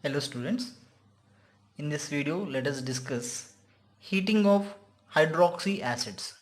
Hello students, in this video let us discuss heating of hydroxy acids.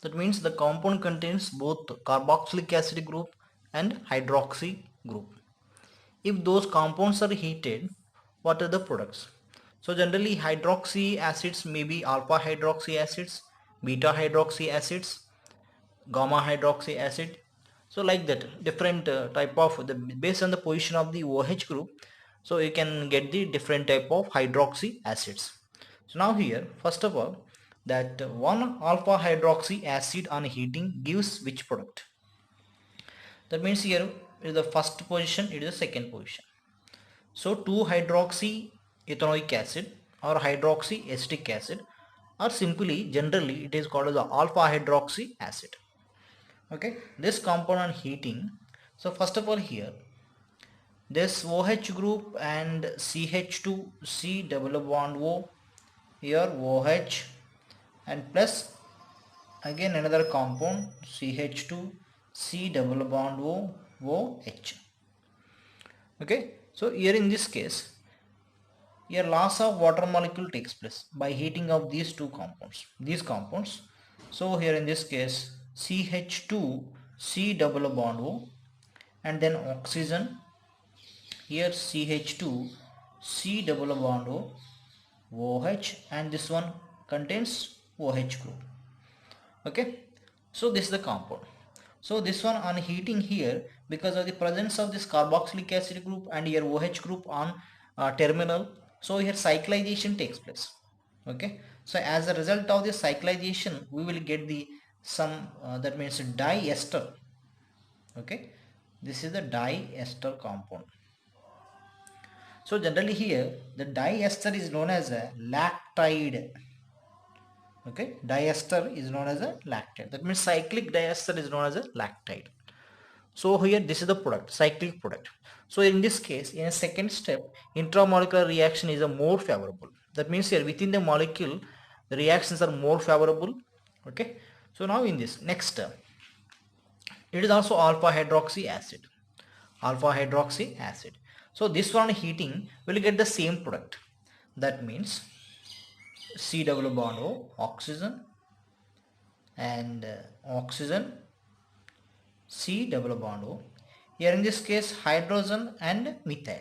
That means the compound contains both carboxylic acid group and hydroxy group. If those compounds are heated, what are the products? So generally hydroxy acids may be alpha hydroxy acids, beta hydroxy acids, gamma hydroxy acid. So like that different type of the based on the position of the OH group, so you can get the different type of hydroxy acids. So now here first of all, that one alpha hydroxy acid on heating gives which product? That means here is the first position, it is the second position. So 2 hydroxy ethanoic acid or hydroxy acetic acid, or simply generally it is called as the alpha hydroxy acid. Okay, this compound on heating, so first of all here this OH group and CH2 C double bond O, here OH and plus again another compound CH2 C double bond O OH. Okay, so here in this case here loss of water molecule takes place by heating of these compounds. So here in this case CH2 C double bond O and then oxygen, here CH2 C double bond O OH, and this one contains OH group. Okay, so this is the compound. So this one on heating here, because of the presence of this carboxylic acid group and here OH group on terminal, so here cyclization takes place. Okay, so as a result of this cyclization we will get the some that means diester. Okay, this is the diester compound. So generally here the diester is known as a lactide. Okay, diester is known as a lactide. That means cyclic diester is known as a lactide. So here this is the product, cyclic product. So in this case, in a second step, intramolecular reaction is a more favorable. That means here within the molecule, the reactions are more favorable. Okay. So now in this next step, it is also alpha hydroxy acid. Alpha hydroxy acid. So this one heating will get the same product. That means C double bond O, oxygen and oxygen C double bond O. Here in this case hydrogen and methyl,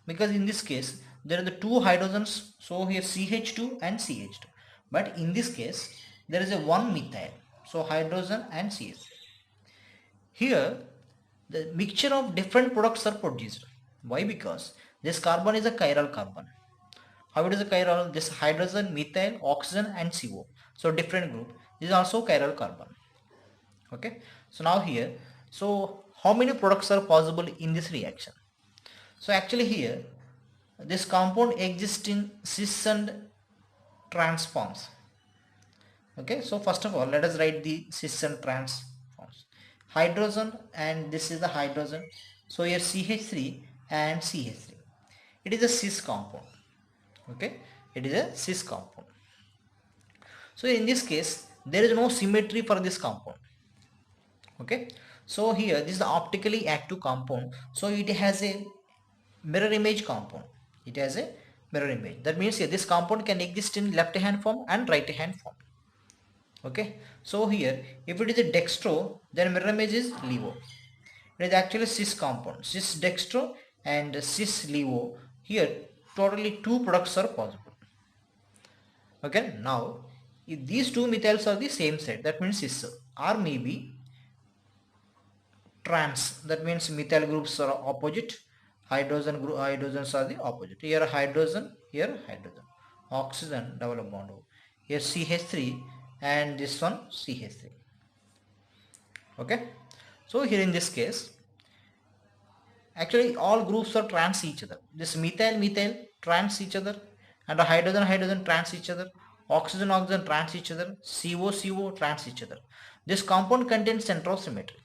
because in this case there are the two hydrogens, so here CH2 and CH2, but in this case there is a one methyl, so hydrogen and CH2. Here the mixture of different products are produced. Why? Because this carbon is a chiral carbon. How it is a chiral? This hydrogen, methyl, oxygen and CO, so different group. This is also chiral carbon. Okay, so now here, so how many products are possible in this reaction? So actually here this compound exists in cis and trans forms. Okay, so first of all let us write the cis and trans forms. Hydrogen, and this is the hydrogen, so here CH3 and CH3, it is a cis compound. Okay, it is a cis compound. So in this case there is no symmetry for this compound. Okay, so here this is the optically active compound, so it has a mirror image compound. It has a mirror image. That means here this compound can exist in left hand form and right hand form. Okay, so here if it is a dextro, then mirror image is levo. It is actually cis compound, cis dextro and cis levo. Here totally two products are possible. Okay, now if these two methyls are the same side, that means cis, or maybe trans, that means methyl groups are opposite, hydrogens are the opposite. Here hydrogen, here hydrogen, oxygen double bond O, here CH3 and this one CH3. Okay, so here in this case actually all groups are trans each other. This methyl trans each other, and the hydrogen trans each other, oxygen trans each other, CO trans each other. This compound contains center of symmetry.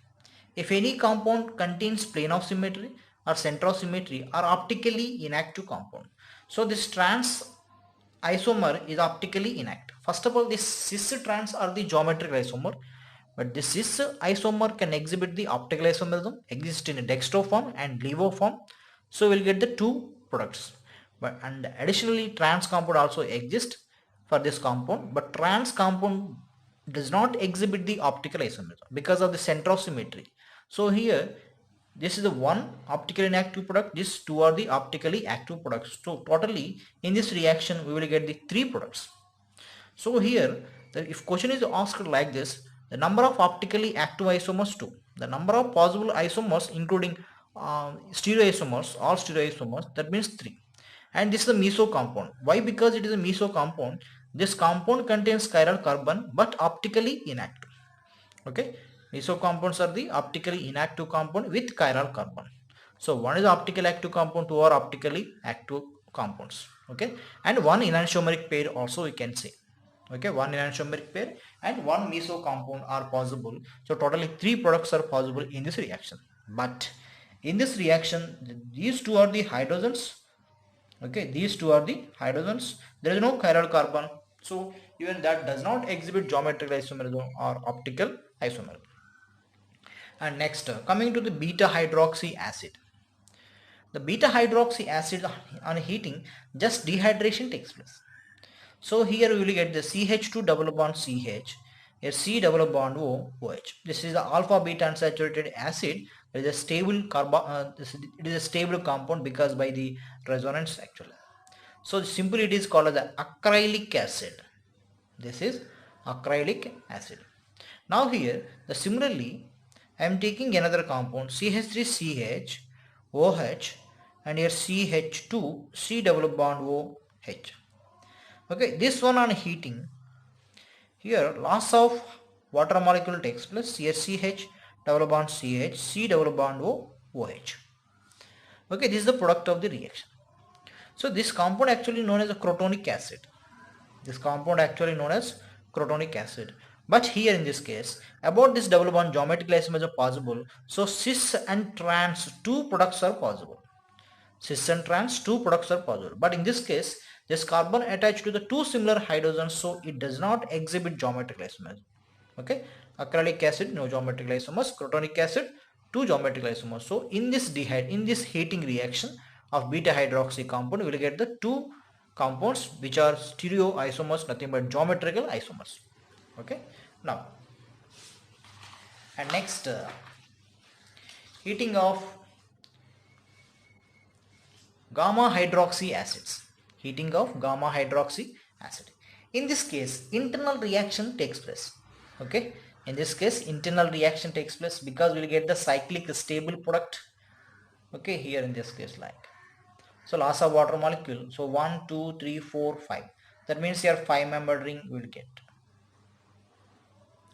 If any compound contains plane of symmetry or center of symmetry or optically inactive compound, so this trans isomer is optically inactive. First of all, this cis trans are the geometric isomer, but this cis isomer can exhibit the optical isomerism, exist in a dextro form and levo form. So we'll get the two products. but and additionally trans compound also exists for this compound, but trans compound does not exhibit the optical isomerism because of the center of symmetry. So here this is the one optically inactive product, these two are the optically active products. So totally in this reaction we will get the three products. So here, if question is asked like this, the number of optically active isomers 2, the number of possible isomers including stereoisomers, all stereoisomers, that means 3. And this is a meso compound. Why? Because it is a meso compound. This compound contains chiral carbon but optically inactive. Okay, meso compounds are the optically inactive compound with chiral carbon. So one is optically active compound, two are optically active compounds. Okay, and one enantiomeric pair also we can say. Okay, one enantiomeric pair and one meso compound are possible. So totally three products are possible in this reaction. But in this reaction, these two are the hydrogens. Okay, these two are the hydrogens. There is no chiral carbon. So even that does not exhibit geometrical isomerism or optical isomerism. And next, coming to the beta hydroxy acid. The beta hydroxy acid on heating, just dehydration takes place. So here we will get the CH2 double bond CH, a C double bond O, OH. This is the alpha beta unsaturated acid. It is a stable it is a stable compound because by the resonance actually. So simply it is called as the acrylic acid. This is acrylic acid. Now here the similarly I am taking another compound CH3CH OH and here CH2 C double bond OH. Okay, this one on heating, here loss of water molecule takes place. Here CH double bond CH C double bond OH. Okay, this is the product of the reaction. So this compound actually known as a crotonic acid. This compound actually known as crotonic acid. But here in this case, about this double bond geometric isomerism is possible. So cis and trans two products are possible. Cis and trans two products are possible. But in this case, this carbon attached to the two similar hydrogens, so it does not exhibit geometric isomerism. Okay, acrylic acid no geometric isomers, crotonic acid two geometric isomers. So in this heating reaction of beta hydroxy compound, we will get the two compounds which are stereo isomers, nothing but geometrical isomers. Okay, now and next heating of gamma hydroxy acids. Heating of gamma hydroxy acid. In this case, internal reaction takes place. Okay, in this case, internal reaction takes place because we will get the cyclic stable product. Okay, here in this case, like so, loss of water molecule. So 1, 2, 3, 4, 5. That means your 5-membered ring will get.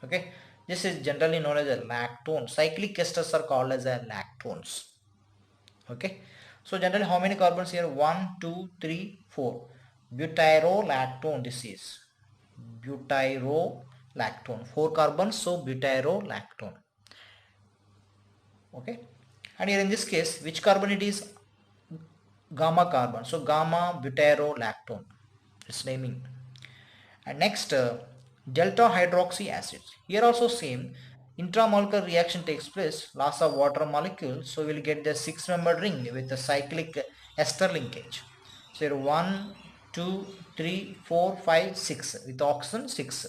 Okay, this is generally known as a lactone. Cyclic esters are called as a lactones. Okay, so generally how many carbons here? 1, 2, 3, 4. Butyrolactone, this is butyrolactone, 4 carbons, so butyrolactone. Okay, and here in this case which carbon it is? Gamma carbon, so gamma butyrolactone, its naming. And next delta hydroxy acids, here also same intramolecular reaction takes place, loss of water molecule, so we'll get the 6-membered ring with the cyclic ester linkage. So here 1, 2, 3, 4, 5, 6 with oxygen 6.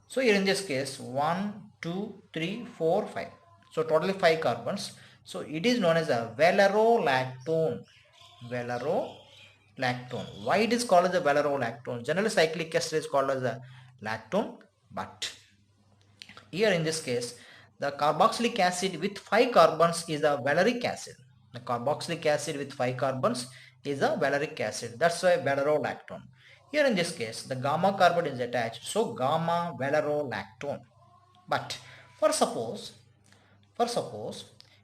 So here in this case 1, 2, 3, 4, 5. So totally 5 carbons. So it is known as a valerolactone. Valerolactone. Why it is called as a valerolactone? Generally cyclic ester is called as a lactone, but here in this case the carboxylic acid with 5 carbons is a valeric acid. The carboxylic acid with 5 carbons is a valeric acid. That's why valerolactone. Here in this case the gamma carbon is attached, so gamma valerolactone. But for suppose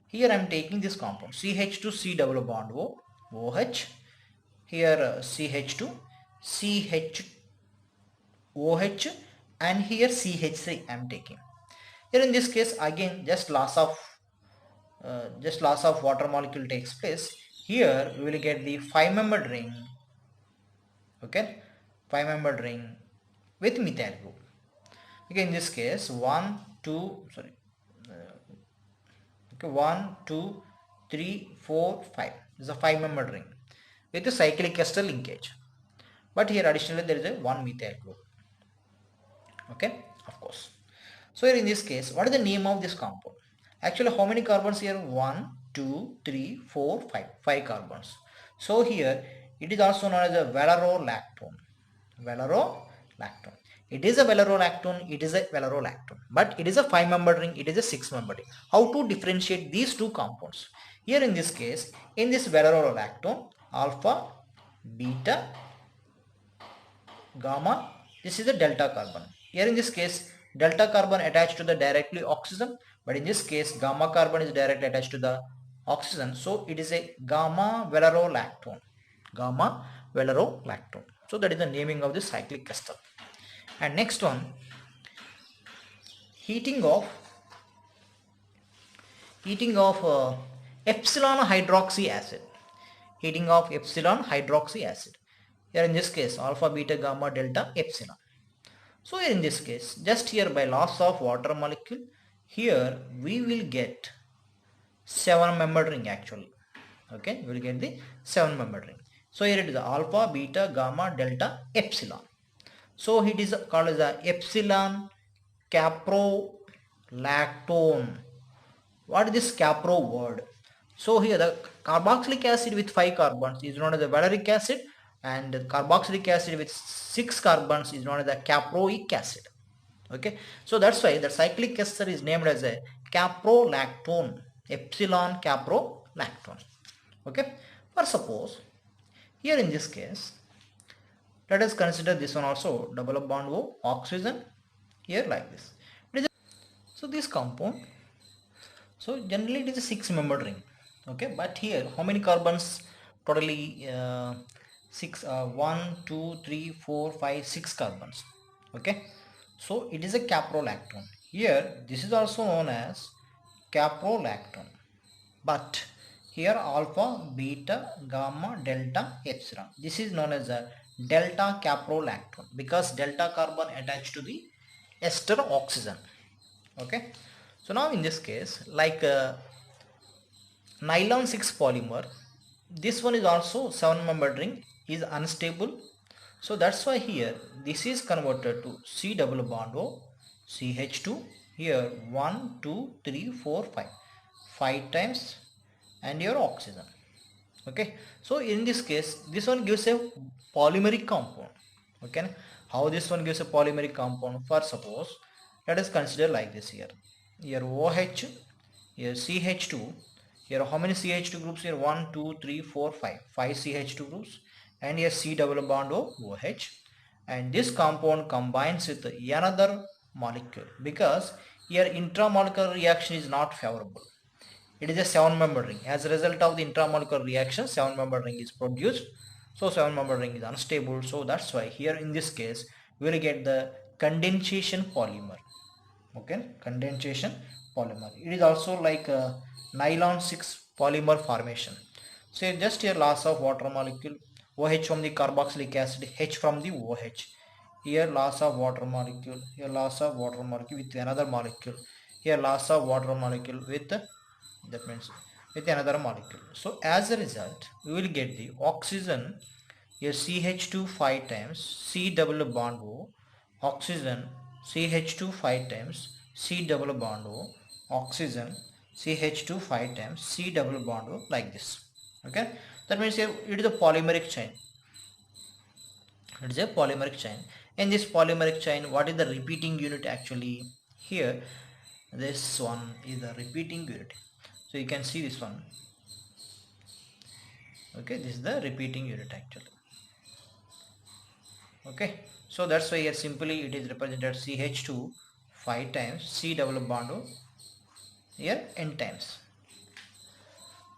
here I am taking this compound CH2C double bond OH, here CH2 CHOH, and here CH3 I am taking. Here in this case again just loss of water molecule takes place. Here we will get the 5-membered ring. Okay, 5-membered ring with methyl group. Okay, in this case 1, 2, sorry. Okay, 1, 2, 3, 4, 5 is a 5-membered ring with a cyclic ester linkage. But here additionally there is a one methyl group. Okay, of course. So here in this case, what is the name of this compound? Actually, how many carbons here? 1, 2, 3, 4, 5. 5 carbons. So here it is also known as a valorolactone. Valorolactone. It is a valorolactone, it is a valorolactone. But it is a 5-membered ring, it is a 6-membered ring. How to differentiate these two compounds? Here in this case, in this valorolactone, alpha, beta, gamma, this is the delta carbon. Here in this case, delta carbon attached to the directly oxygen, but in this case gamma carbon is directly attached to the oxygen, so it is a gamma valorolactone. Gamma valorolactone. So that is the naming of the cyclic ester. And next one, heating of epsilon hydroxy acid. Heating of epsilon hydroxy acid. Here in this case, alpha, beta, gamma, delta, epsilon. So here in this case, just here by loss of water molecule, here we will get 7-membered ring actually. Okay, we will get the 7-membered ring. So here it is alpha, beta, gamma, delta, epsilon. So it is called as the epsilon caprolactone. What is this capro word? So here the carboxylic acid with 5 carbons is known as the valeric acid, and the carboxylic acid with 6 carbons is known as the caproic acid. Okay, so that's why the cyclic ester is named as a caprolactone, epsilon caprolactone. Okay, for suppose here in this case, let us consider this one also, double bond O, oxygen, here like this. So this compound, so generally it is a 6-membered ring. Okay, but here how many carbons? Totally 6, 1, 2, 3, 4, 5, 6 carbons. Okay, so it is a caprolactone. Here this is also known as caprolactone, but here alpha, beta, gamma, delta, epsilon, this is known as a delta caprolactone because delta carbon attached to the ester oxygen. Okay, so now in this case, like nylon 6 polymer, this one is also 7-membered ring, is unstable, so that's why here this is converted to C double bond O, CH2, here 1, 2, 3, 4, 5, 5 times, and your oxygen. Okay, so in this case this one gives a polymeric compound. Okay, how this one gives a polymeric compound? For suppose let us consider like this, here OH, here CH2, here how many CH2 groups? Here 1, 2, 3, 4, 5, 5 CH2 groups, and here C double bond O, OH, and this compound combines with another molecule because here intramolecular reaction is not favorable. It is a 7-membered ring. As a result of the intramolecular reaction, 7-membered ring is produced. So 7-membered ring is unstable. So that's why here in this case we will get the condensation polymer. Okay, condensation polymer. It is also like a nylon 6 polymer formation. So just here loss of water molecule, OH from the carboxylic acid, H from the OH. Here loss of water molecule, here loss of water molecule with another molecule, here loss of water molecule with, that means with another molecule. So as a result we will get the oxygen, here CH2 5 times, C double bond O, oxygen, CH2 5 times, C double bond O, oxygen, CH2 5 times, C double bond O, like this. Okay, that means here it is a polymeric chain. It is a polymeric chain. In this polymeric chain, what is the repeating unit actually? Here this one is the repeating unit. So you can see this one. Okay, this is the repeating unit actually. Okay, so that's why here simply it is represented CH2 5 times, C double bond O, here n times.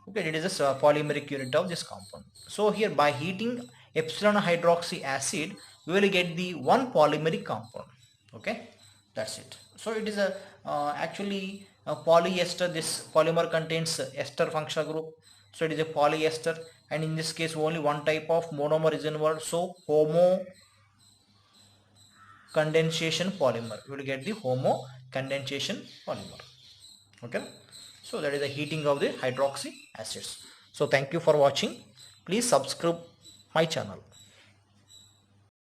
Okay, it is a polymeric unit of this compound. So here by heating epsilon hydroxy acid we will get the one polymeric compound. Okay, that's it. So it is a actually a polyester. This polymer contains ester functional group, so it is a polyester, and in this case only one type of monomer is involved, so homo condensation polymer. You will get the homo condensation polymer. Okay, so that is the heating of the hydroxy acids. So thank you for watching. Please subscribe my channel.